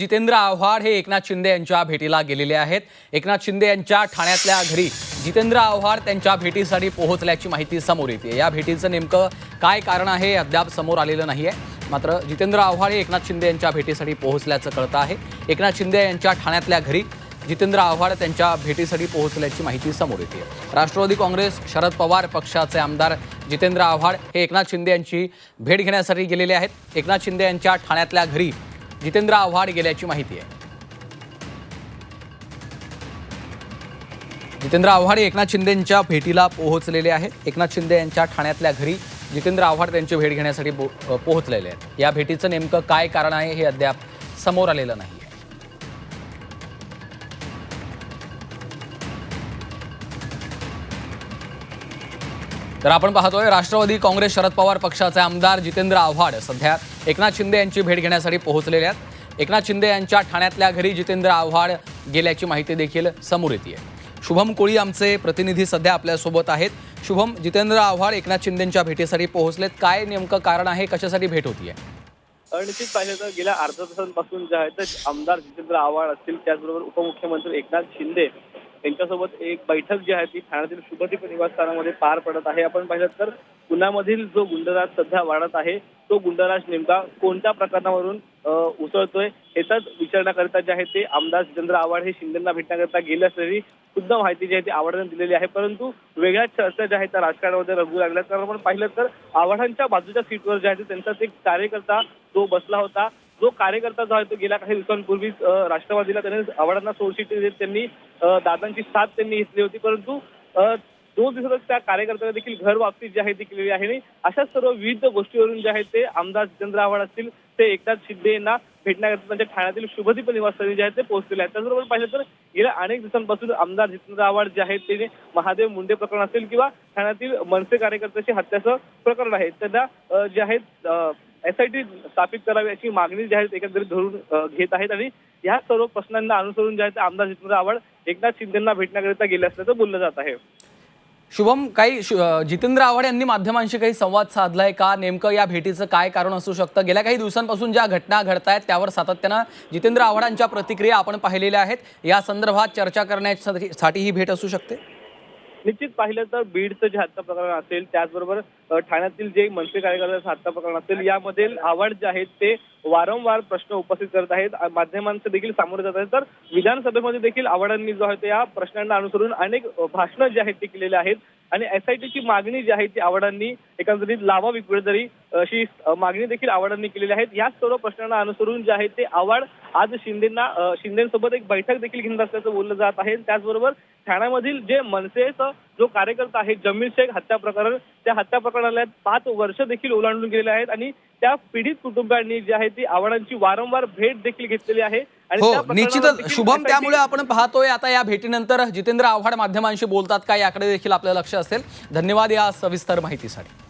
जितेंद्र आव्हाड हे एकनाथ शिंदे यांच्या भेटीला गेलेले आहेत। एकनाथ शिंदे यांच्या ठाण्यातल्या घरी जितेंद्र आव्हाड त्यांच्या भेटीसाठी पोहोचल्याची माहिती समोर येते। या भेटीचं नेमकं काय कारण आहे अद्याप समोर आलेलं नाहीये। मात्र जितेंद्र आव्हाड हे एकनाथ शिंदे यांच्या भेटीसाठी पोहोचल्याचं कळतं आहे। एकनाथ शिंदे यांच्या ठाण्यातल्या घरी जितेंद्र आव्हाड त्यांच्या भेटीसाठी पोहोचल्याची माहिती समोर येते। राष्ट्रवादी काँग्रेस शरद पवार पक्षाचे आमदार जितेंद्र आव्हाड हे एकनाथ शिंदे यांची भेट घेण्यासाठी गेलेले आहेत। एकनाथ शिंदे यांच्या ठाण्यातल्या घरी जितेंद्र आव्हाड गेल्याची माहिती आहे। जितेंद्र आव्हाड एकनाथ शिंदेंच्या भेटीला पोहोचलेले आहेत। एकनाथ शिंदे यांच्या ठाण्यातल्या घरी जितेंद्र आव्हाड त्यांची भेट घेण्यासाठी पोहोचलेले आहेत। या भेटीचं नेमकं काय कारण आहे हे अद्याप समोर आलेलं नाही। तर आपण पाहतोय राष्ट्रवादी काँग्रेस शरद पवार पक्षाचे आमदार जितेंद्र आव्हाड सध्या एकनाथ शिंदे यांची भेट घेण्यासाठी पोहोचलेले आहेत। एकनाथ शिंदे यांच्या ठाण्यातल्या घरी जितेंद्र आव्हाड गेल्याची माहिती देखील समोर येते। शुभम कोळी आमचे प्रतिनिधी सध्या आपल्या सोबत आहेत। शुभम, जितेंद्र आव्हाड एकनाथ शिंदेंच्या भेटीसाठी पोहोचलेत, काय नेमकं कारण आहे, कशासाठी भेट होतीये? निश्चित पाहिलं तर गेल्या अर्ध्या तासांपासून जे आहे तर आमदार जितेंद्र आव्हाड असतील, त्याचबरोबर उपमुख्यमंत्री एकनाथ शिंदे यांच्यासोबत एक बैठक जी आहे ती ठाण्यातील शुभदीप निवासस्थानामध्ये पार पडत आहे। आपण पाहिलं तर पुण्यामधील जो गुंडराज सध्या वाढत आहे तो गुंडराज नेमका कोणत्या प्रकरणावरून उसळतोय याचाच विचारण्याकरिता जे आहे ते आमदार जितेंद्र आव्हाड हे शिंदेंना भेटण्याकरिता गेले असलेली शुद्ध माहिती जी आहे ती आव्हाडांनी दिलेली आहे। परंतु वेगळ्याच चर्चा ज्या आहेत त्या राजकारणामध्ये रंगू लागल्या। कारण आपण पाहिलं तर आव्हाडांच्या बाजूच्या सीटवर जे आहे त्यांचाच एक कार्यकर्ता जो बसला होता, जो कार्यकर्ता जो आहे तो गेल्या काही दिवसांपूर्वीच राष्ट्रवादीला त्याने आव्हाडांना सोडचिठ्ठी देत त्यांनी दादांची साथ त्यांनी घेतली होती। परंतु 2 दिवसातच त्या कार्यकर्त्याला देखील घर वापसी जी आहे ती केलेली आहे। आणि अशा सर्व विविध गोष्टीवरून जे आहे ते आमदार जितेंद्र आव्हाड असतील ते एकनाथ शिंदे यांना भेटण्याकरिता त्यांच्या ठाण्यातील शुभदीप निवासस्थानी जे आहे ते पोहोचलेले आहेत। त्याचबरोबर पाहिलं तर गेल्या अनेक दिवसांपासून आमदार जितेंद्र आव्हाड जे आहेत ते महादेव मुंडे प्रकरण असेल किंवा ठाण्यातील मनसे कार्यकर्त्याची हत्याचं प्रकरण आहे त्यांना जे आहेत SIT स्थापित करावी अशी मागणी जी आहे एकंदरीत धरून घेत आहेत। आणि या सर्व प्रश्नांना अनुसरून जे आहे आमदार जितेंद्र आव्हाड एकनाथ शिंदेंना भेटण्याकरिता गेले असल्याचं बोललं जात आहे। शुभम, काही जितेंद्र आव्हाड यांनी माध्यमांशी काही संवाद साधलाय का? नेमकं या भेटीचं काय कारण असू शकतं? गेल्या काही दिवसांपासून ज्या घटना घडतायत त्यावर सातत्यानं जितेंद्र आव्हाडांच्या प्रतिक्रिया आपण पाहिलेल्या आहेत। या संदर्भात चर्चा करण्यासाठी ही भेट असू शकते। निश्चित पाहिलं तर बीडचं जे हत्या प्रकरण असेल, त्याचबरोबर ठाण्यातील जे मनसे कार्यकर्त्याचं हत्या प्रकरण असेल, यामध्ये आव्हाड जे आहेत ते वारंवार प्रश्न उपस्थित करत आहेत, माध्यमांचं देखील सामोरे जात आहेत। तर विधानसभेमध्ये देखील आव्हाडांनी जो आहे या प्रश्नांना अनुसरून अनेक भाषणं जी आहेत ती केलेली आहेत। आणि SITची मागणी जी आहे ती आव्हाडांनी एकंदरीत लावावी कुठेतरी अशी मागणी देखील आव्हाडांनी केलेली आहे। या सर्व प्रश्नांना अनुसरून जे आहे ते आव्हाड आज शिंदेसोबत एक बैठक देखील घेणार असल्याचं बोललं जात आहे। त्याचबरोबर ठाण्यामधील जे मनसेचा जो कार्यकर्ता आहे जमील शेख हत्या प्रकरण, त्या हत्या प्रकरणाला 5 वर्ष देखील ओलांडून गेलेले आहेत। आणि त्या पीडित कुटुंबियांनी जी आहे ती आव्हाडांची वारंवार भेट देखील घेतलेली आहे। हो, निश्चितच शुभम, त्यामुळे आपण पाहतोय आता या भेटीनंतर जितेंद्र आव्हाड माध्यमांशी बोलतात का याकडे देखील आपलं लक्ष असेल। धन्यवाद या सविस्तर माहितीसाठी।